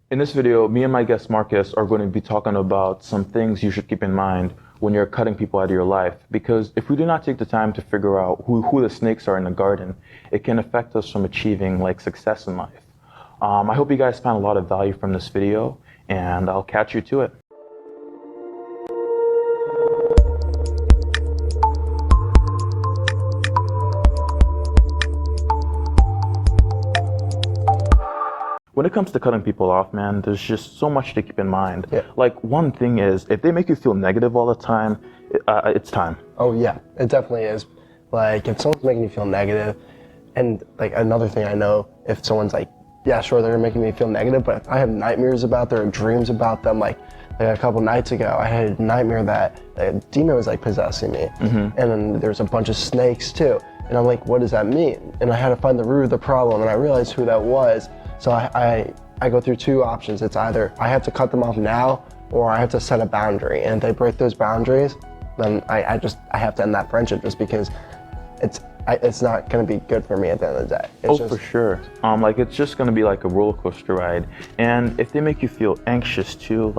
In this video, me and my guest Marcus are going to be talking about some things you should keep in mind when you're cutting people out of your life. Because if we do not take the time to figure out who the snakes are in the garden, it can affect us from achieving success in life. I hope you guys found a lot of value from this video, and I'll catch you to it. When it comes to cutting people off, man, there's just so much to keep in mind. Yeah. One thing is, if they make you feel negative all the time, it's time. Oh yeah, it definitely is. If someone's making you feel negative, and another thing I know, if someone's yeah, sure, they're making me feel negative, but if I have nightmares about them or dreams about them, like a couple nights ago, I had a nightmare that a demon was possessing me, and then there's a bunch of snakes too, and I'm like, what does that mean? And I had to find the root of the problem, and I realized who that was. So I go through two options. It's either I have to cut them off now, or I have to set a boundary. And if they break those boundaries, then I have to end that friendship, just because it's not going to be good for me at the end of the day. For sure. It's just going to be like a roller coaster ride. And if they make you feel anxious too,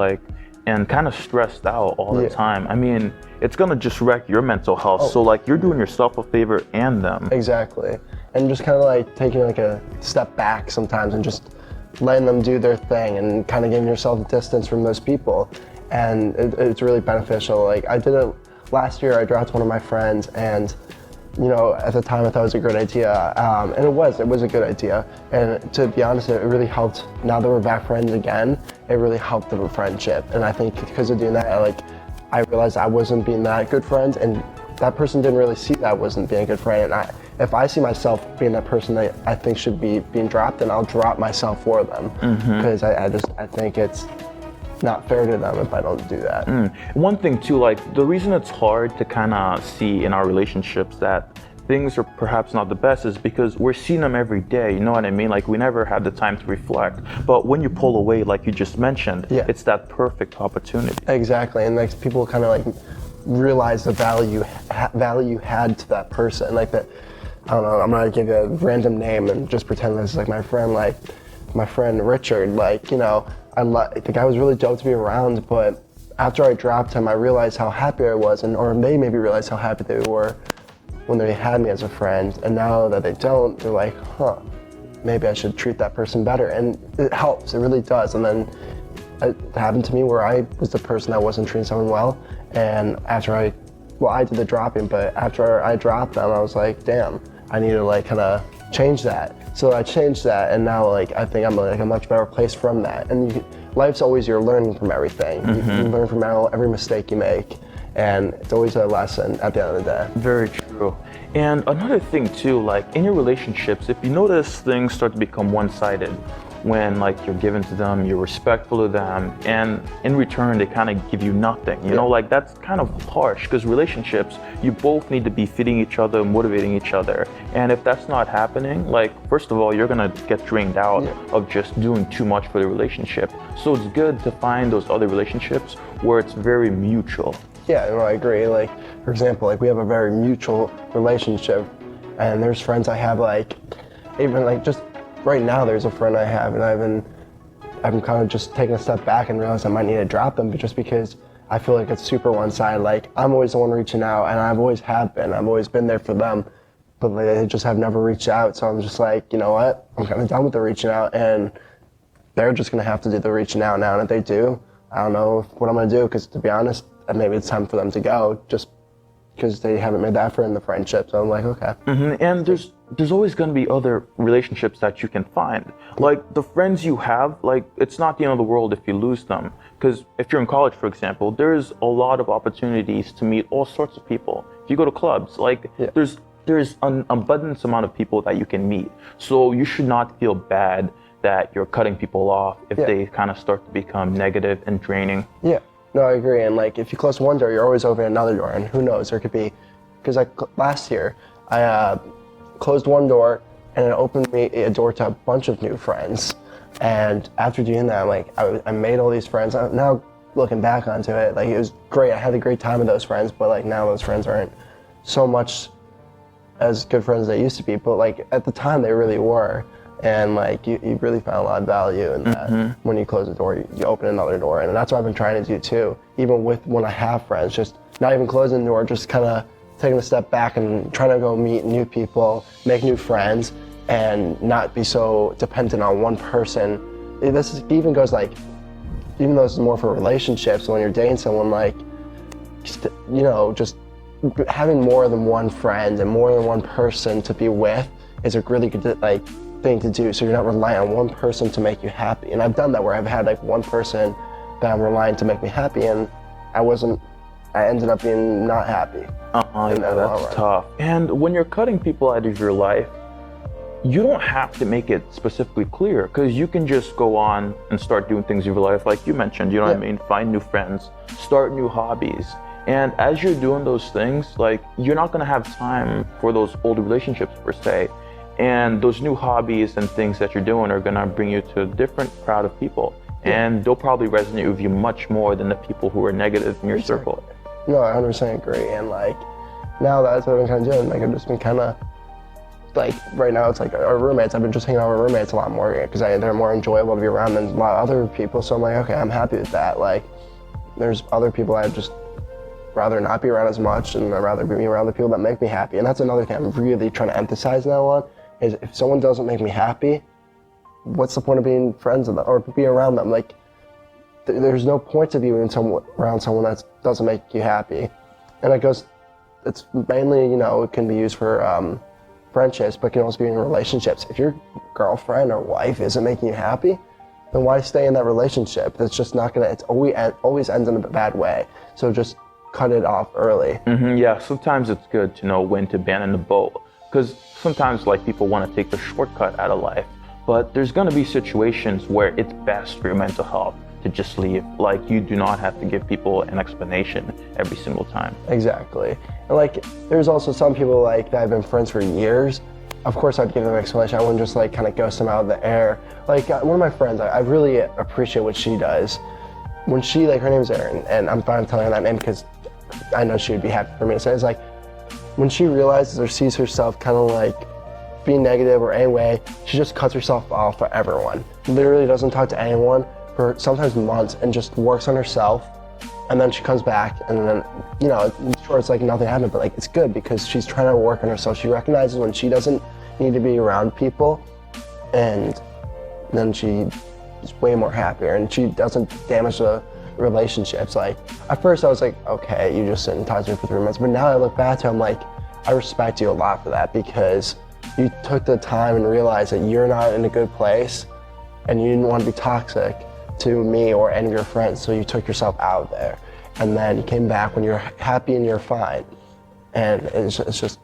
and kind of stressed out all the time, I mean, it's going to just wreck your mental health. So you're doing yourself a favor and them. Exactly. And just kind of taking a step back sometimes and just letting them do their thing and kind of giving yourself distance from those people. And it's really beneficial. I did it last year. I dropped one of my friends, and at the time I thought it was a great idea, and it was a good idea. And to be honest, it really helped. Now that we're back friends again, it really helped the friendship. And I think because of doing that, I realized I wasn't being that good friend, and that person didn't really see that I wasn't being a good friend. And if I see myself being that person that I think should be being dropped, then I'll drop myself for them, because I think it's not fair to them if I don't do that. One thing too, the reason it's hard to kind of see in our relationships that things are perhaps not the best is because we're seeing them every day, you know what I mean? We never had the time to reflect. But when you pull away, like you just mentioned, it's that perfect opportunity. Exactly, and people kind of realize the value you had to that person. That, I don't know, I'm gonna give you a random name and just pretend this is my friend, my friend Richard. The guy was really dope to be around, but after I dropped him, I realized how happy I was, or they maybe realized how happy they were when they had me as a friend. And now that they don't, they're like, huh, maybe I should treat that person better. And it helps, it really does. And then it happened to me where I was the person that wasn't treating someone well. And after I did the dropping, but after I dropped them, I was like, damn, I need to kind of change that. So I changed that, and now I think I'm a much better place from that. And life's always, you're learning from everything. You learn from every mistake you make, and it's always a lesson at the end of the day. Very true. And another thing too, in your relationships, if you notice things start to become one-sided, when you're given to them, you're respectful to them, and in return they kind of give you nothing, you know, that's kind of harsh, because relationships, you both need to be feeding each other, motivating each other. And if that's not happening, first of all, you're gonna get drained out of just doing too much for the relationship. So it's good to find those other relationships where it's very mutual. Yeah, no, I agree. For example, we have a very mutual relationship, and there's friends I have, even just right now, there's a friend I have, and I've been kind of just taking a step back and realized I might need to drop them, but just because I feel it's super one-sided. I'm always the one reaching out, and I've always have been. I've always been there for them, but they just have never reached out. So I'm just you know what? I'm kind of done with the reaching out, and they're just gonna have to do the reaching out now. And if they do, I don't know what I'm gonna do, because to be honest, maybe it's time for them to go, just because they haven't made the effort in the friendship. So I'm okay. And there's always going to be other relationships that you can find. The friends you have, it's not the end of the world if you lose them. Because if you're in college, for example, there's a lot of opportunities to meet all sorts of people. If you go to clubs, there's an abundance amount of people that you can meet. So you should not feel bad that you're cutting people off if they kind of start to become negative and draining. Yeah. No, I agree. And if you close one door, you're always opening another door. And who knows, there could be, because last year, I closed one door, and it opened me a door to a bunch of new friends. And after doing that, I made all these friends. Now looking back onto it, it was great. I had a great time with those friends, but now those friends aren't so much as good friends as they used to be. But at the time, they really were. And like you really found a lot of value in that. When you close the door, you open another door, and that's what I've been trying to do too. Even with when I have friends, just not even closing the door, just kind of taking a step back and trying to go meet new people, make new friends, and not be so dependent on one person. This even goes like, even though this is more for relationships, when you're dating someone, like, you know, just having more than one friend and more than one person to be with is a really good like thing to do. So you're not relying on one person to make you happy. And I've done that where I've had like one person that I'm relying to make me happy, and I ended up being not happy. Yeah, that's tough. And when you're cutting people out of your life, you don't have to make it specifically clear, because you can just go on and start doing things in your life, like you mentioned, you know what I mean? Find new friends, start new hobbies. And as you're doing those things, like, you're not gonna have time for those old relationships per se. And those new hobbies and things that you're doing are gonna bring you to a different crowd of people. And they'll probably resonate with you much more than the people who are negative in your circle. No, I 100% agree. And like, now that's what I've been kind of doing. Like, I've just been kind of, like, right now it's like our roommates, I've been just hanging out with roommates a lot more because they're more enjoyable to be around than a lot of other people. So I'm like, okay, I'm happy with that. Like, there's other people I'd just rather not be around as much, and I'd rather be around the people that make me happy. And that's another thing I'm really trying to emphasize now on, is if someone doesn't make me happy, what's the point of being friends with them or be around them? Like, there's no point to be around someone that doesn't make you happy. And it's mainly, you know, it can be used for friendships, but can also be in relationships. If your girlfriend or wife isn't making you happy, then why stay in that relationship? That's just not gonna, it's always ends in a bad way. So just cut it off early. Yeah, sometimes it's good to know when to abandon the boat, because sometimes like people want to take the shortcut out of life, but there's gonna be situations where it's best for your mental health to just leave. Like, you do not have to give people an explanation every single time. Exactly. And like, there's also some people like that I've been friends for years. Of course I'd give them an explanation. I wouldn't just like kind of ghost them out of the air. Like one of my friends, I really appreciate what she does. When she, like, her name's Erin, and I'm fine telling her that name because I know she would be happy for me to say, it's like, when she realizes or sees herself kind of like being negative or any way, she just cuts herself off for everyone. Literally doesn't talk to anyone for sometimes months and just works on herself. And then she comes back, and then, you know, sure, it's like nothing happened, but like, it's good because she's trying to work on herself. She recognizes when she doesn't need to be around people, and then she is way more happier, and she doesn't damage the relationships. Like, at first I was like, okay, you just sit and talk to me for 3 months, but now I look back to it, I'm like, I respect you a lot for that, because you took the time and realized that you're not in a good place, and you didn't want to be toxic to me or any of your friends, so you took yourself out there, and then you came back when you're happy and you're fine, and it's just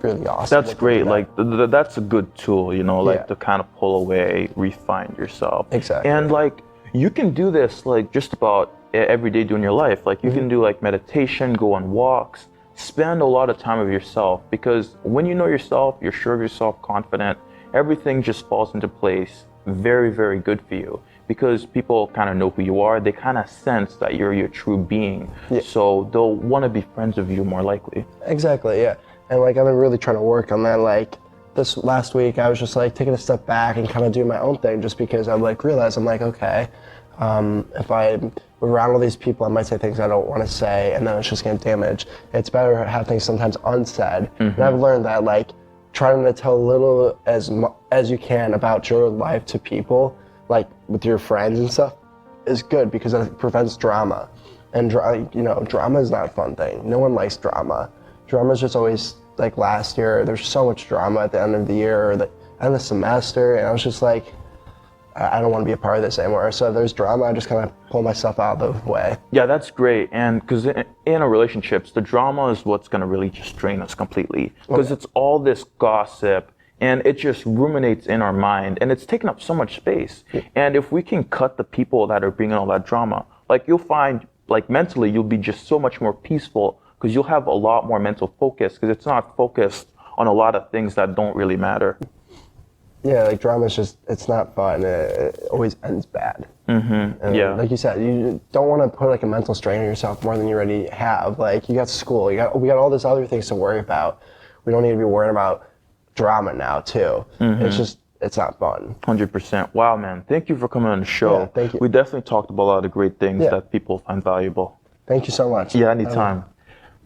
really awesome. That's great. Like, that's a good tool, you know, like to kind of pull away, refine yourself. Exactly. And like, you can do this like just about every day during your life. Like, you can do like meditation, go on walks, spend a lot of time with yourself, because when you know yourself, you're sure of yourself, confident, everything just falls into place. Very, very good for you, because people kind of know who you are. They kind of sense that you're your true being. So they'll want to be friends with you more likely. Exactly, yeah. And like, I've been really trying to work on that. Like, this last week, I was just like taking a step back and kind of doing my own thing, just because I like realized, I'm like, okay, if I'm around all these people, I might say things I don't want to say, and then it's just gonna damage. It's better to have things sometimes unsaid. And I've learned that, like, trying to tell little as you can about your life to people, like with your friends and stuff, is good, because it prevents drama. And you know, drama is not a fun thing. No one likes drama. Drama is just always, like last year, there's so much drama at the end of the year or the end of the semester, and I was just like, I don't want to be a part of this anymore. So if there's drama, I just kind of pull myself out of the way. Yeah, that's great. And because in our relationships, the drama is what's going to really just drain us completely. Because it's all this gossip, and it just ruminates in our mind, and it's taking up so much space. And if we can cut the people that are bringing all that drama, like, you'll find, like, mentally, you'll be just so much more peaceful, because you'll have a lot more mental focus, because it's not focused on a lot of things that don't really matter. Yeah, like, drama is just, it's not fun. It always ends bad. And like you said, you don't want to put like a mental strain on yourself more than you already have. Like, you got school, we got all these other things to worry about. We don't need to be worried about drama now too. It's just, it's not fun. 100%. Wow, man. Thank you for coming on the show. Yeah, thank you. We definitely talked about a lot of great things Yeah. that people find valuable. Thank you so much. Yeah, anytime.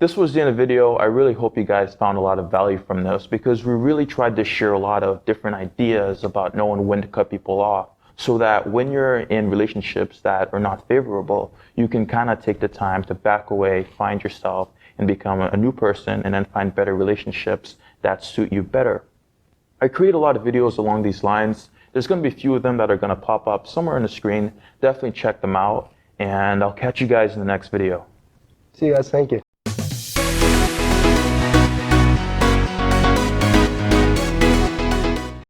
This was the end of the video. I really hope you guys found a lot of value from this because we really tried to share a lot of different ideas about knowing when to cut people off so that when you're in relationships that are not favorable, you can kind of take the time to back away, find yourself, and become a new person and then find better relationships that suit you better. I create a lot of videos along these lines. There's going to be a few of them that are going to pop up somewhere on the screen. Definitely check them out, and I'll catch you guys in the next video. See you guys. Thank you.